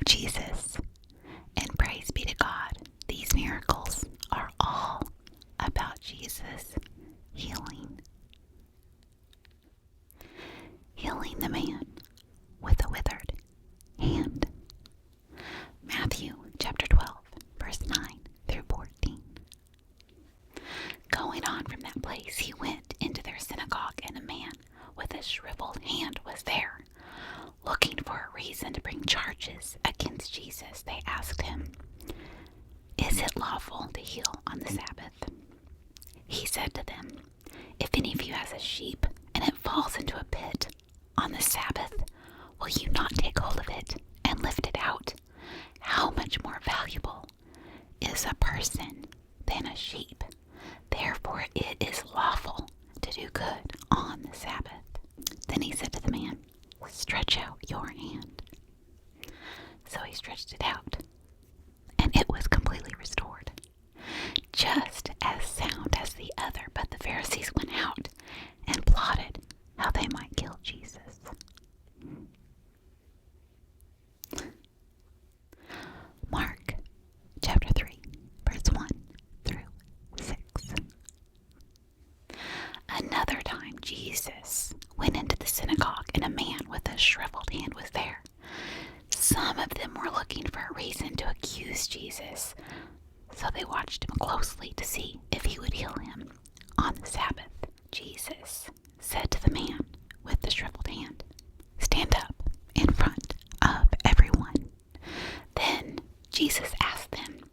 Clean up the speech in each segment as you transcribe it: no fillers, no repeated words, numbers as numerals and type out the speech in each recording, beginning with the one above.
Jesus, and praise be to God, these miracles are all about Jesus healing the man with a withered hand. Matthew chapter 12, verse 9 through 14. Going on from that place, he went into their synagogue, and a man with a shriveled hand was there. Looking for a reason to bring charges against Jesus, they asked him, "Is it lawful to heal on the Sabbath?" He said to them, "If any of you has a sheep and it falls into a pit on the Sabbath, will you not take hold of it and lift it out? How much more valuable is a person than a sheep? Therefore it is lawful to do good on the Sabbath." Then he said to the man, "Stretch out your hand." So he stretched it out, and it was completely restored, just as sound as the other. But the Pharisees went out and plotted how they might kill Jesus. Mark chapter 3, verse 1 through 6. Another time Jesus went into the synagogue, and a man with a shriveled hand was there. Some of them were looking for a reason to accuse Jesus, so they watched him closely to see if he would heal him on the Sabbath. Jesus said to the man with the shriveled hand, "Stand up in front of everyone." Then Jesus asked them,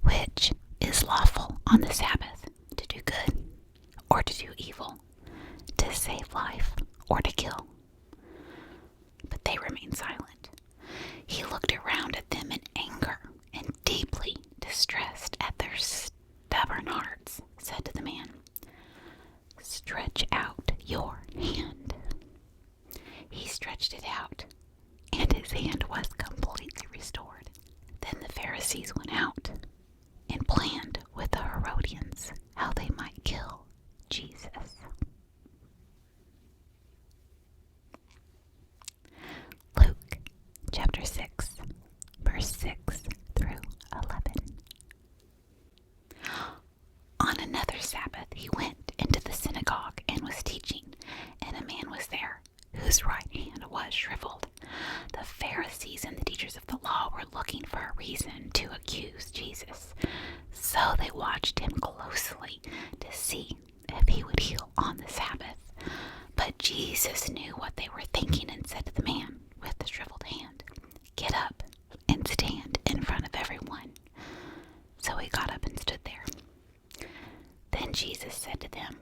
"Which is lawful on the Sabbath, to do good or to do evil, to save life or to kill?" But they remained silent. He looked around at them in anger, and deeply distressed at their stubborn hearts, said to the man, "Stretch out your hand." He stretched it out, and his hand was completely restored. Then the Pharisees went out and planned with the Herodians how they might kill Jesus. Luke chapter 6, verse 6 through 11. On another Sabbath, he went into the synagogue and was teaching, and a man was there whose right hand was shriveled. The Pharisees and the teachers of the law were looking for a reason to accuse Jesus, so they watched him closely to see if he would heal on the Sabbath. But Jesus knew what they were thinking and said to the man with the shriveled hand, "Get up and stand in front of everyone." So he got up and stood there. Then Jesus said to them,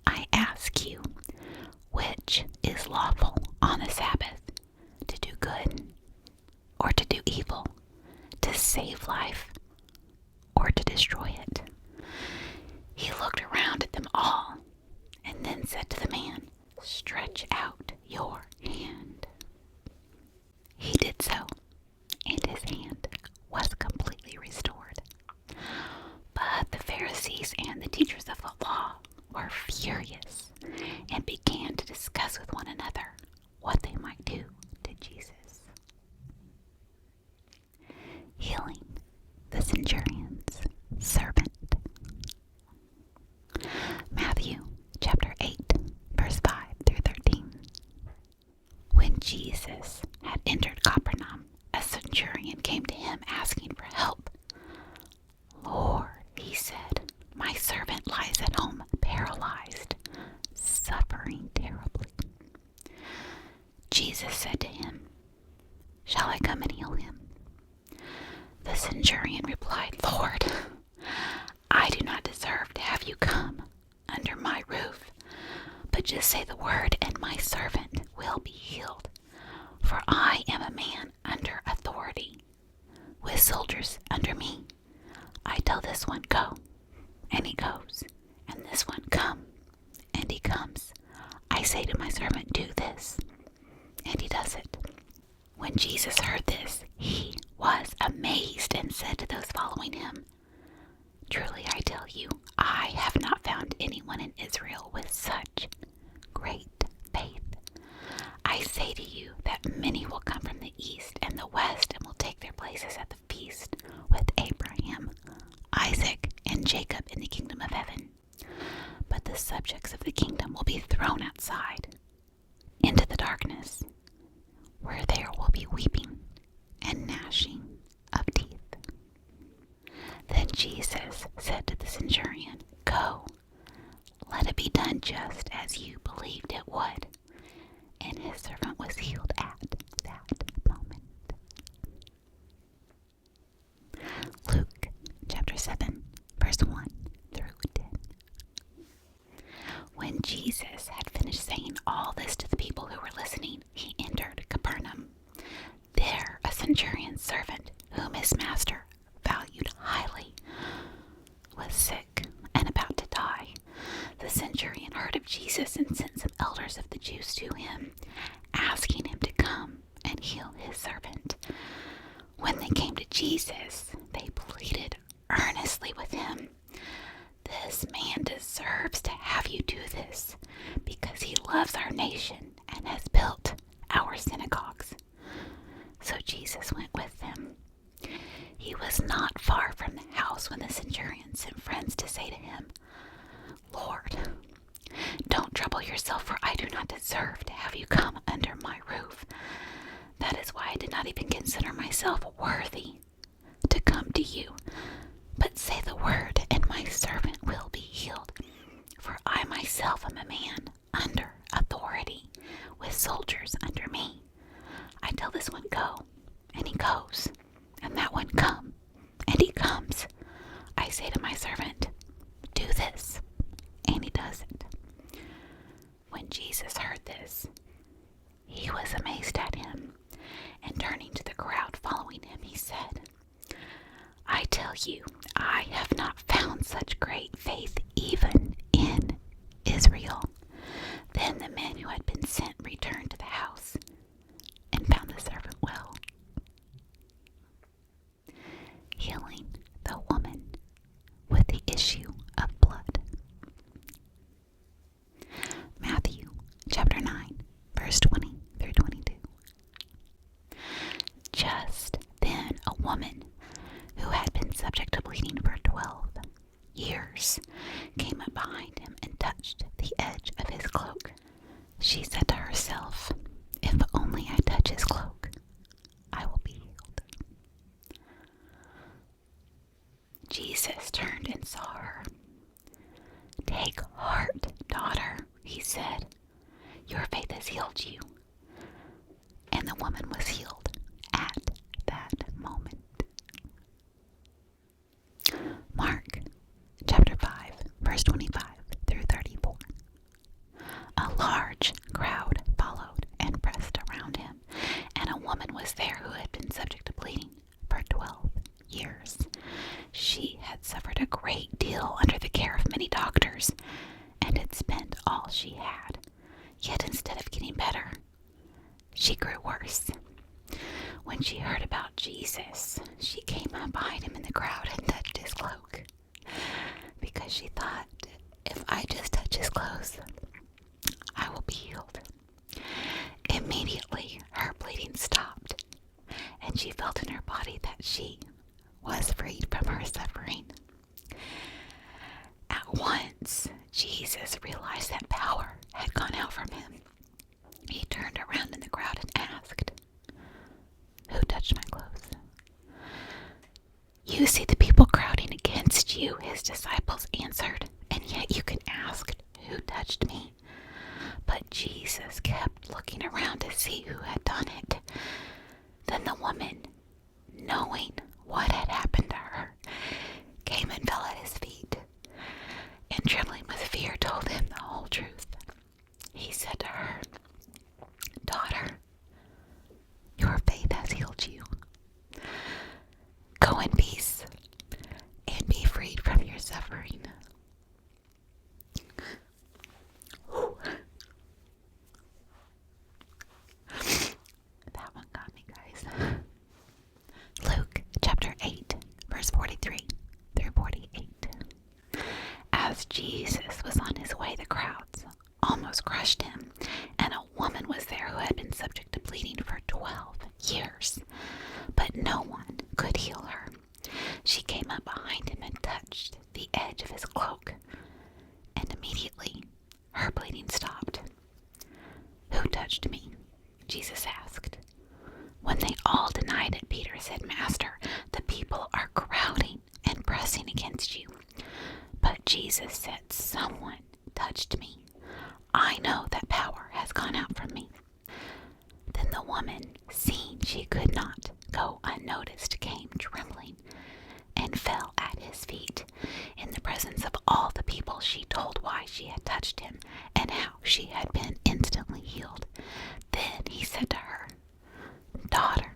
"I ask you, which is lawful on the Sabbath, to do good or to do evil, to save life or to destroy it?" He looked around at them all and then said to the man, "Stretch out your hand." He did so, and his hand was completely restored. But the Pharisees and the teachers of the law were furious and began to discuss with one another what they might do to Jesus. Healing the Centurion's servant. Matthew chapter 8, verse 5 through 13. When Jesus had entered Capernaum, a centurion came to him asking for help. "Lord," he said, "my servant lies at home paralyzed, suffering terribly." Jesus said to him, "Shall I come and heal him?" The centurion replied, "Lord, I do not deserve to have you come under my roof, but just say the word and my servant will be healed. For I am a man under authority, with soldiers under me. I tell this one, 'Go,' and he goes, and this one, 'Come,' and he comes. I say to my servant, 'Do this,' and he does it." When Jesus heard this, he was amazed and said to those following him, "Truly I tell you, I have not found anyone in Israel with such great faith. I say to you that many will come from the east and the west and will centurion's servant, whom his master valued highly, was sick and about to die. The centurion heard of Jesus and sent some elders of the Jews to him, asking him to come and heal his servant. When they came to Jesus, they pleaded earnestly with him, "This man deserves to have you do this, because he loves our nation and has built our synagogues." So Jesus went with them. He was not far from the house when the centurion sent friends to say to him, "Lord, don't trouble yourself, for I do not deserve to have you come under my roof. That is why I did not even consider myself worthy to come to you. But say the word, and my servant will be healed. For I myself am a man under authority, with soldiers under me. I tell this one, go, and he goes, and that one, come, and he comes. I say to my servant, do this, and he does it." When Jesus heard this, he was amazed at him, and turning to the crowd following him, he said, "I tell you, I have not found such great faith even in Israel." Then the men who had been sent returned to the house and found the servant well. Healing the woman with the issue of blood. Matthew chapter 9, verse 20 through 22. Just then a woman who had been subject to bleeding for 12 years came up behind him and touched the edge of his cloak. She said to herself, "If only I touch his cloak, I will be healed." Jesus turned and saw her. "Take heart, daughter," he said. "Your faith has healed you." And the woman was healed at that moment. Mark chapter 5, verse 25 through 34. A large crowd followed and pressed around him, and a woman was there who had been subject to bleeding for 12 years. She had suffered a great deal under the care of many doctors, and had spent all she had. Yet instead of getting better, she grew worse. When she heard about Jesus, she came up behind him in the crowd and touched his cloak, because she thought, "If I just touch his clothes, I will be healed." Immediately, her bleeding stopped, and she felt in her body that she was freed from her suffering. At once, Jesus realized that power had gone out from him. He turned around in the crowd and asked, "Who touched my clothes?" "You see the people crowding against you," his disciples answered, "and yet you can ask, 'Who touched me?'" But Jesus kept looking around to see who had done it. Then the woman, knowing what had happened to her, came and fell at his feet, and trembling with fear told him the whole truth. He said to her, "Daughter, your faith has healed you. Go in peace and be freed from your suffering." That one got me, guys. Luke chapter 8, verse 43 through 48. As Jesus was on his way, the crowds almost crushed him, and a woman was there who had been subject to bleeding for 12 years, but no one could heal her. She came up behind him and touched the edge of his cloak, and immediately her bleeding stopped. "Who touched me?" Jesus asked. When they all denied it, Peter said, "Master, the people are crowding and pressing against you." But Jesus said, "Someone touched me. I know that power has gone out from me." Then the woman, seeing she could not go unnoticed, came trembling and fell at his feet. In the presence of all the people, she told why she had touched him and how she had been instantly healed. Then he said to her, "Daughter,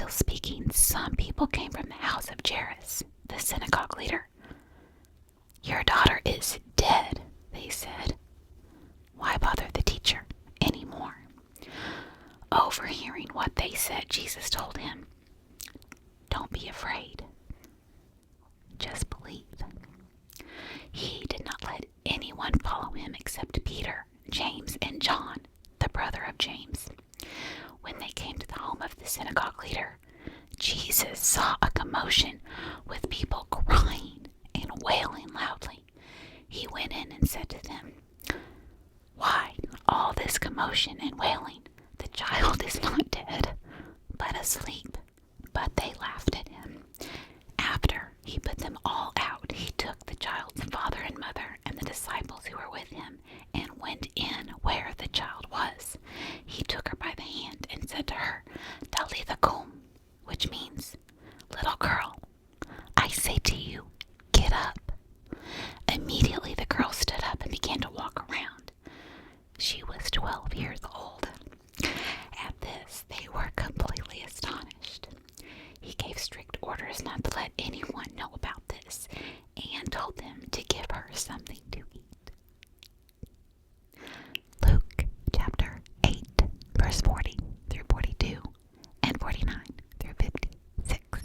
still speaking, some people came from the house of Jairus, the synagogue leader. "Your daughter is dead," they said. "Why bother the teacher anymore?" Overhearing what they said, Jesus told him, "Don't be afraid. Just believe." He did not let anyone follow him except Peter, James, and John, the brother of James. When they came to the home of the synagogue leader, Jesus saw a commotion with people crying and wailing loudly. He went in and said to them, "Why all this commotion and wailing? The child is not dead, but asleep." But they laughed at him. After he put them all out, he took the child's father and mother and the disciples who were with him and went in where the child was. He took her by the hand and said to her, "Talitha cum," which means, "Little girl, I say to you, get up." Immediately the girl stood up and began to walk around. She was 12 years old. At this, they were completely astonished. He gave strict orders not to let anyone know about this and told them to give her something to eat. Luke chapter 8, verse 40 through 42 and 49 through 56.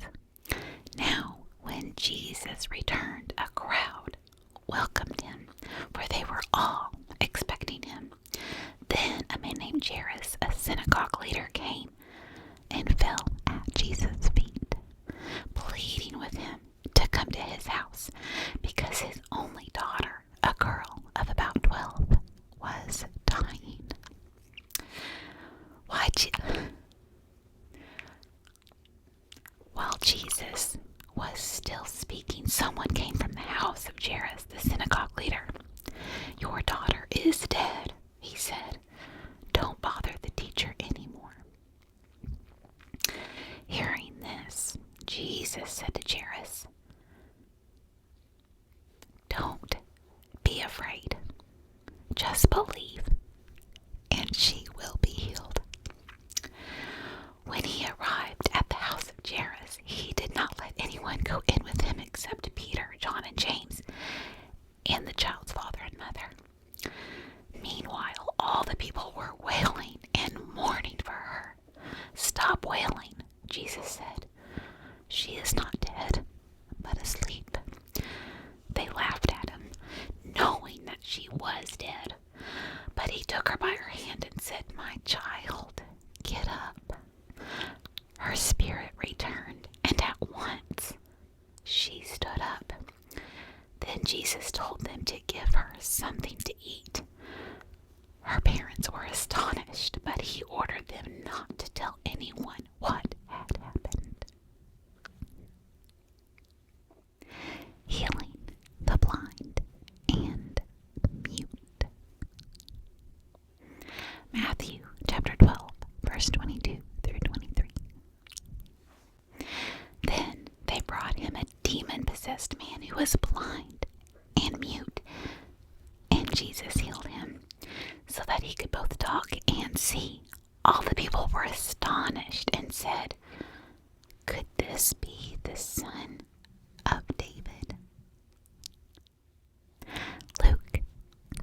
Now, when Jesus returned, a crowd welcomed him, for they were all expecting him. Then a man named Jairus, a synagogue leader, came and fell at Jesus' feet, pleading with him to come to his house because his only daughter, a girl of about 12, was dying. While Jesus was still speaking, someone came from the house of Jairus, the synagogue leader. "Your daughter is dead," he said. "Don't bother the teacher anymore." Hearing this, Jesus said to Jairus, "Don't be afraid. Just believe, and she will be healed." When he arrived at the house of Jairus, he did not let anyone go in with him except Peter, John, and James, and the child's father and mother. Meanwhile, all the people were wailing and mourning for her. "Stop wailing," Jesus said. "She is not dead, but asleep." They laughed at him, knowing that she was dead. But he took her by her hand and said, "My child, get up." Her spirit returned, and at once she stood up. Then Jesus told them to give her something to eat. Her parents were astonished, but he ordered them not to tell anyone what had happened. Healing the blind and mute. Matthew chapter 12, verse 22 through 23. Then they brought him a demon-possessed man who was blind and mute, and Jesus healed him, so that he could both talk and see. All the people were astonished and said, "Could this be the son of David?" Luke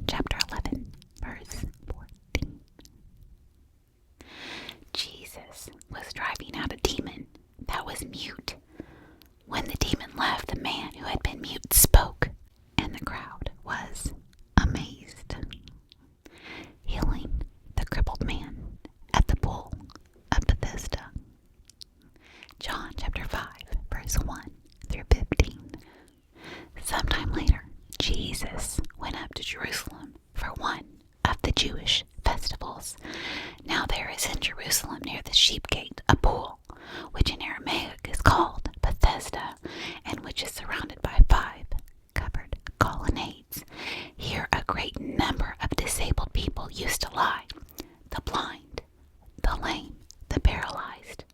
chapter 11, verse 14. Jesus was driving out a demon that was mute. When the demon left, the man who had been mute spoke, and the crowd was amazed. Healing the crippled man at the Pool of Bethesda. John chapter 5, verse 1 through 15. Sometime later, Jesus went up to Jerusalem for one of the Jewish festivals. Now there is in Jerusalem near the sheep gate a pool, which in Aramaic is called Bethesda, and which is surrounded by 5 covered colonnades. Here a great number of disabled people used to lie: the blind, the lame, the paralyzed.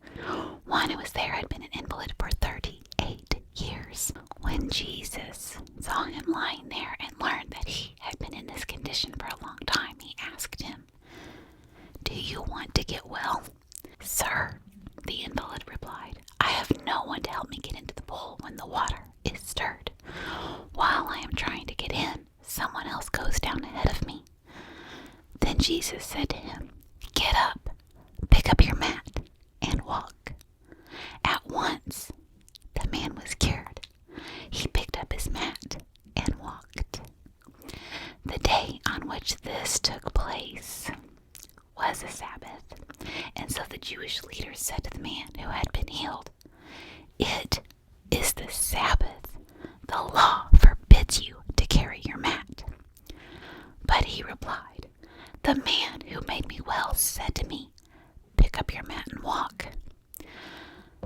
One who was there had been an invalid for 38 years. When Jesus saw him lying there and learned that he had been in this condition for a long time, he asked him, "Do you want to get well?" "Sir," the invalid replied, water is stirred. While I am trying to get in, someone else goes down ahead of me." Then Jesus said to him, "Get up, pick up your mat, and walk." At once, the man was cured. He picked up his mat and walked. The day on which this took place was a Sabbath, and so the Jewish leaders said to the man who had been healed, "It is the Sabbath. The law forbids you to carry your mat." But he replied, "The man who made me well said to me, 'Pick up your mat and walk.'"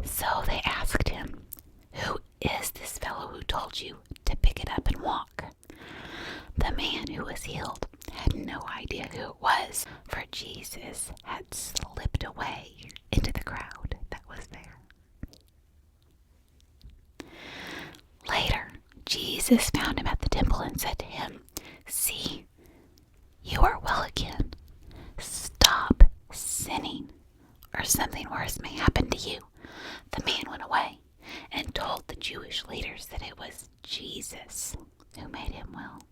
So they asked him, "Who is this fellow who told you to pick it up and walk?" The man who was healed had no idea who it was, for Jesus had slipped away into the crowd that was there. Later, Jesus found him at the temple and said to him, "See, you are well again. Stop sinning, or something worse may happen to you." The man went away and told the Jewish leaders that it was Jesus who made him well.